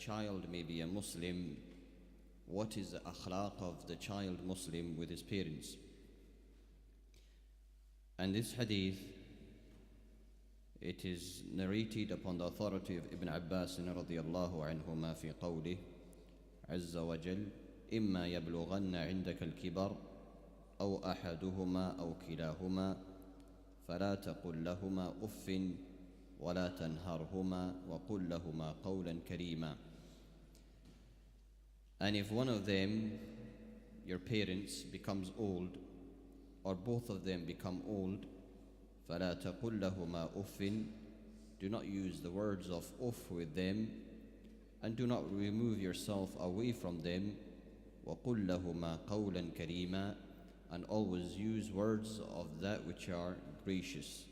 child may be a Muslim, what is the akhlaq of the child Muslim with his parents? And this hadith, it is narrated upon the authority of Ibn Abbas radiyallahu anhuma fi qawlih azza wa jal imma yablughanna indaka al-kibar aw ahaduhuma aw kilahuma fala taqul lahuma uffin wala tanharhuma wa qul lahuma qawlan karima. And if one of them, your parents, becomes old, or both of them become old, فَلَا تَقُلْ لَهُمَا أُفٍّ, do not use the words of uff with them, and do not remove yourself away from them. وَقُلْ لَهُمَا قَوْلًا كَرِيمًا, and always use words of that which are gracious.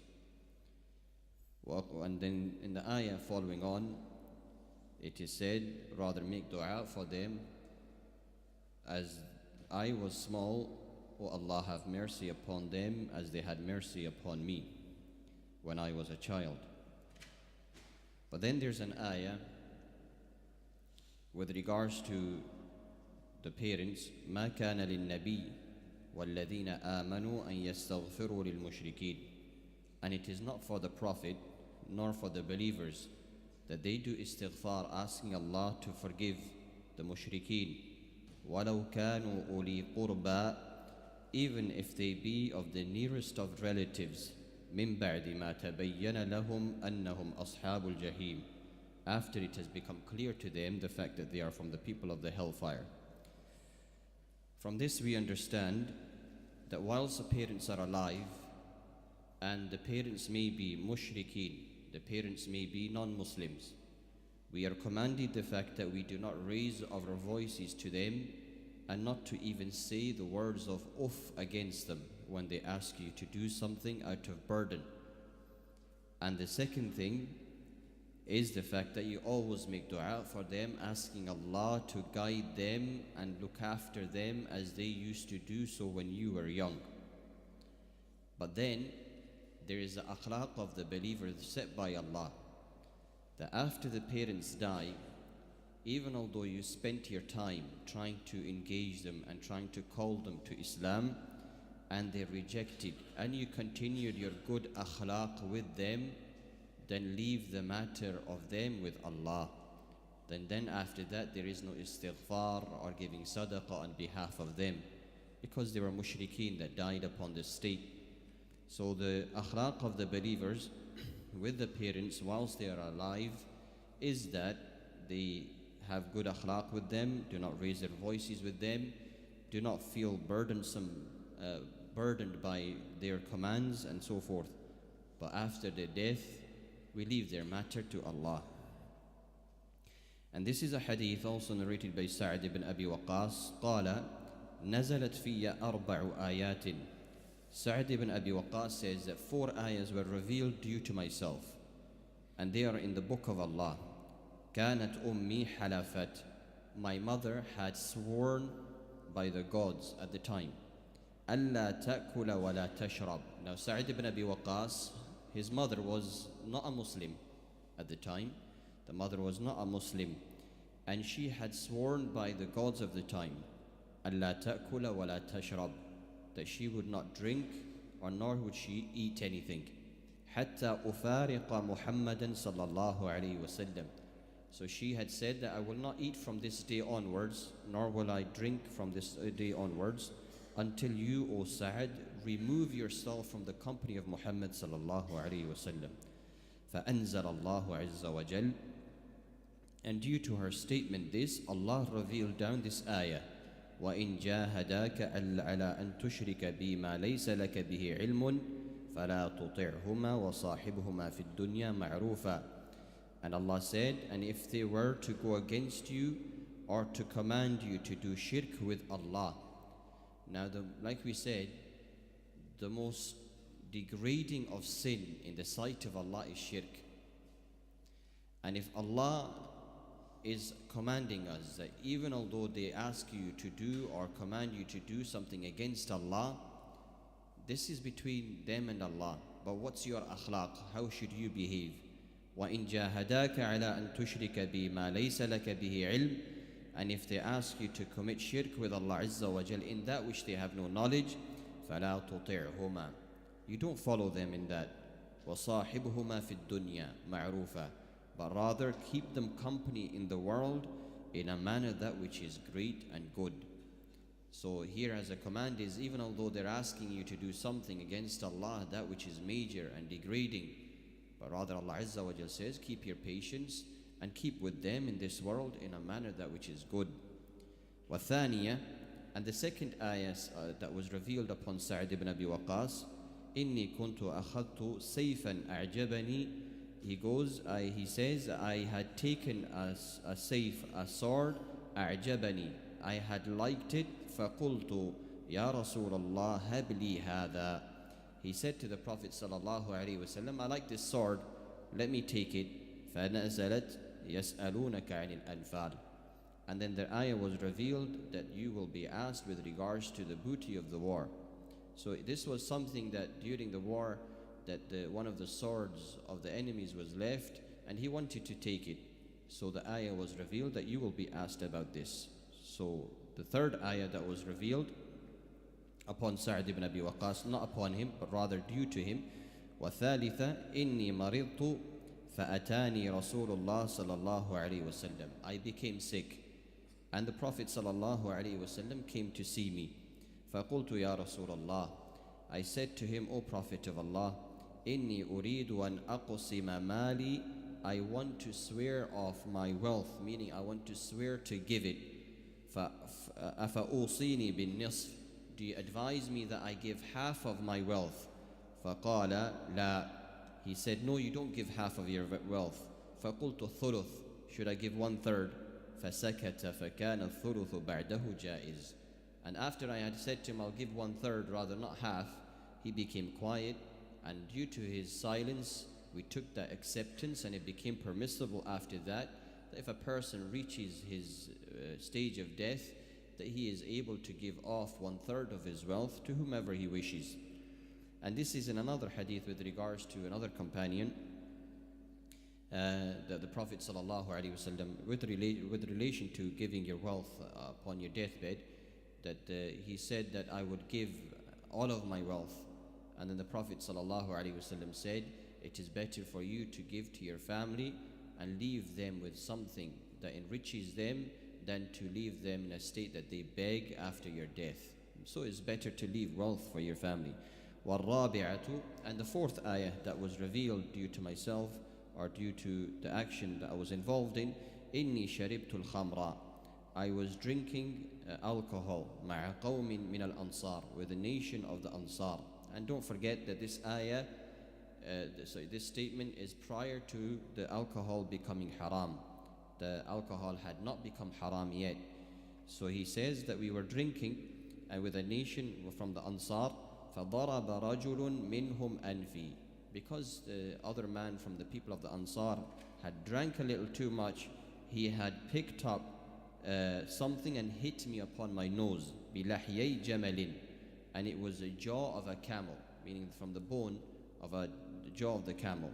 And then in the ayah following on, it is said, rather make dua for them, as I was small, O Allah have mercy upon them as they had mercy upon me when I was a child. But then there's an ayah with regards to the parents, ما كان للنبي والذين آمنوا أن يستغفروا للمشركين. And it is not for the Prophet nor for the believers that they do istighfar, asking Allah to forgive the mushrikeen. وَلَوْ كَانُوا أُولِي قُرْبَى, even if they be of the nearest of relatives, مِن بَعْدِ مَا تَبَيَّنَ لَهُمْ أَنَّهُمْ أَصْحَابُ الْجَحِيمِ, after it has become clear to them the fact that they are from the people of the hellfire. From this we understand that whilst the parents are alive, and the parents may be mushrikeen, the parents may be non-Muslims, we are commanded the fact that we do not raise our voices to them and not to even say the words of uff against them when they ask you to do something out of burden. And the second thing is the fact that you always make dua for them, asking Allah to guide them and look after them as they used to do so when you were young. But then there is the akhlaq of the believers set by Allah, that after the parents die, even although you spent your time trying to engage them and trying to call them to Islam, and they rejected, and you continued your good akhlaq with them, then leave the matter of them with Allah. Then after that there is no istighfar or giving sadaqah on behalf of them, because they were mushrikeen that died upon this state. So the akhlaq of the believers with the parents whilst they are alive is that they have good akhlaq with them, do not raise their voices with them, do not feel burdened by their commands and so forth. But after their death, we leave their matter to Allah. And this is a hadith also narrated by Sa'd ibn Abi Waqqas. قال نزلت في 4 آيات. Sa'd ibn Abi Waqqas says that 4 ayahs were revealed due to myself, and they are in the book of Allah. كانت أمي حلفت, my mother had sworn by the gods at the time. ألا تأكل ولا تشرب. Now Sa'd ibn Abi Waqqas, his mother was not a Muslim at the time. The mother was not a Muslim, and she had sworn by the gods of the time, ألا تأكل ولا تشرب, that she would not drink or nor would she eat anything. حتى أفارق محمدا صلى الله عليه وسلم. So she had said that I will not eat from this day onwards, nor will I drink from this day onwards, until you, O Sa'd, remove yourself from the company of Muhammad صلى الله عليه وسلم. فأنزل الله عز وجل. And due to her statement this, Allah revealed down this ayah, وَإِن جَاهَدَاكَ عَلَىٰ أَن تُشْرِكَ بِي مَا لَيْسَ لَكَ بِهِ عِلْمٌ فَلَا تُطِعْهُمَا وَصَاحِبْهُمَا فِي الدُّنْيَا مَعْرُوفًا. And Allah said, and if they were to go against you or to command you to do shirk with Allah. Now, like we said, the most degrading of sin in the sight of Allah is shirk. And if Allah is commanding us that even although they ask you to do or command you to do something against Allah, this is between them and Allah. But what's your akhlaq? How should you behave? وَإِن جَاهَدَاكَ عَلَىٰ أَن تُشْرِكَ بِي مَا لَيْسَ لَكَ بِهِ عِلْمٍ. And if they ask you to commit shirk with Allah Azza wa Jal in that which they have no knowledge, فَلَا تُطِعْهُمَا. You don't follow them in that. وَصَاحِبْهُمَا فِي الدُّنْيَا مَعْرُوفًا. But rather keep them company in the world in a manner that which is great and good. So here as a command is, even although they're asking you to do something against Allah, that which is major and degrading, but rather Allah Azza wa Jal says, keep your patience and keep with them in this world in a manner that which is good. وَثَانِيَةً. And the second ayah that was revealed upon Sa'd ibn Abi Waqqas, إِنِّي كُنْتُ أَخَذْتُ سَيْفًا أَعْجَبَنِي. He says, I had taken a safe, a sword, أَعْجَبَنِي. I had liked it, فَقُلْتُ يَا رَسُولَ اللَّهِ هَبْ لِي هَذَا. He said to the Prophet sallallahu alaihi wasallam, I like this sword, let me take it. فَنَزَلَتْ يَسْأَلُونَكَ عَنِ الْأَنْفَالِ. And then the ayah was revealed that you will be asked with regards to the booty of the war. So this was something that during the war, that one of the swords of the enemies was left, and he wanted to take it. So the ayah was revealed that you will be asked about this. So the third ayah that was revealed upon Sa'd ibn Abi Waqqas, not upon him, but rather due to him. وَثَالِثًا إِنِّي مَرِضْتُ فَأَتَانِي رَسُولُ اللَّهِ صَلَى اللَّهُ عَلَيْهِ وَسَلَّمَ. I became sick, and the Prophet sallallahu alaihi wasallam came to see me. فَقُلْتُ يَا رَسُولَ اللَّهِ. I said to him, O Prophet of Allah, إِنِّي أُرِيدُ أَنْ أَقْسِمَ مَالِي. I want to swear off my wealth, meaning I want to swear to give it. أَفَأُوصِينِي بِالنِّصْفِ. Do you advise me that I give half of my wealth? فَقَالَ لَا. He said, no, you don't give half of your wealth. فَقُلْتُ الثُّلُث. Should I give 1/3? فَسَكَتَ فَكَانَ الثُّلُثُ بَعْدَهُ جَائِزٌ. And after I had said to him, I'll give 1/3, rather not half, he became quiet, and due to his silence, we took that acceptance, and it became permissible after that, that if a person reaches his stage of death, that he is able to give off 1/3 of his wealth to whomever he wishes. And this is in another hadith with regards to another companion, that the Prophet ﷺ, with relation to giving your wealth upon your deathbed, that he said that I would give all of my wealth. And then the Prophet ﷺ said, it is better for you to give to your family and leave them with something that enriches them than to leave them in a state that they beg after your death. So it's better to leave wealth for your family. وَالرَّابِعَةُ. And the fourth ayah that was revealed due to myself, or due to the action that I was involved in, إِنِّي شَرِبْتُ الْخَمْرَ. I was drinking alcohol مَعَ قَوْمٍ مِنَ الْأَنصَارِ, with the nation of the Ansar. And don't forget that this ayah, this statement is prior to the alcohol becoming haram. The alcohol had not become haram yet. So he says that we were drinking and with a nation from the Ansar. فَضَرَبَ رَجُلٌ مِّنْهُمْ أَنْفِي. Because the other man from the people of the Ansar had drank a little too much, he had picked up something and hit me upon my nose. بِلَحْيَيْ جَمَلٍ. And it was a jaw of a camel, meaning from the bone of the jaw of the camel.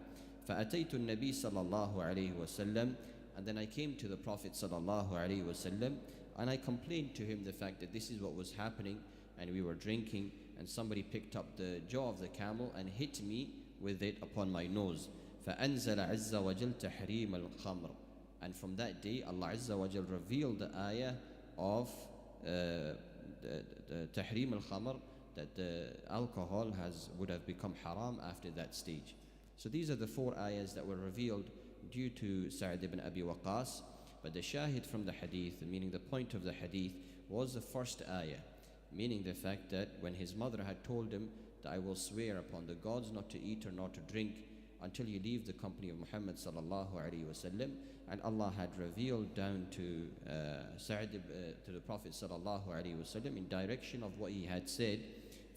فَأَتَيْتُ النَّبِي صَلَى اللَّهُ عَلَيْهِ وَسَلَّمَ. And then I came to the Prophet sallallahu alaihi wasallam, and I complained to him the fact that this is what was happening, and we were drinking, and somebody picked up the jaw of the camel and hit me with it upon my nose. فَأَنزَلَ عَزَّ وَجَلْ تَحْرِيمَ الْخَمْرِ. And from that day, Allah Azza wa Jal revealed the ayah of the tahrim al-khamr, that the alcohol would have become haram after that stage. So these are the 4 ayahs that were revealed due to Sa'd ibn Abi Waqqas. But the shahid from the hadith, meaning the point of the hadith, was the first ayah, meaning the fact that when his mother had told him that I will swear upon the gods not to eat or not to drink until you leave the company of Muhammad sallallahu alaihi wasallam, and Allah had revealed down to to the Prophet sallallahu alaihi wasallam in direction of what he had said,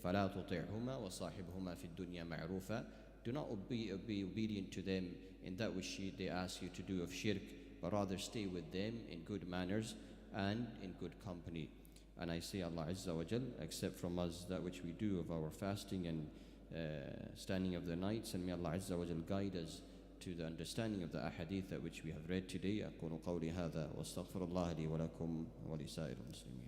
فَلَا تُطِعْهُمَا وَصَاحِبْهُمَا فِي الدُّنْيَا مَعْرُوفًا. Do not be obedient to them in that which they ask you to do of shirk, but rather stay with them in good manners and in good company. And I say, Allah Azza wa Jal accept from us that which we do of our fasting and standing of the nights, and may Allah Azza wa Jal guide us to the understanding of the ahadith which we have read today. أقول قولي هذا واستغفر الله لي ولكم ولسائر المسلمين.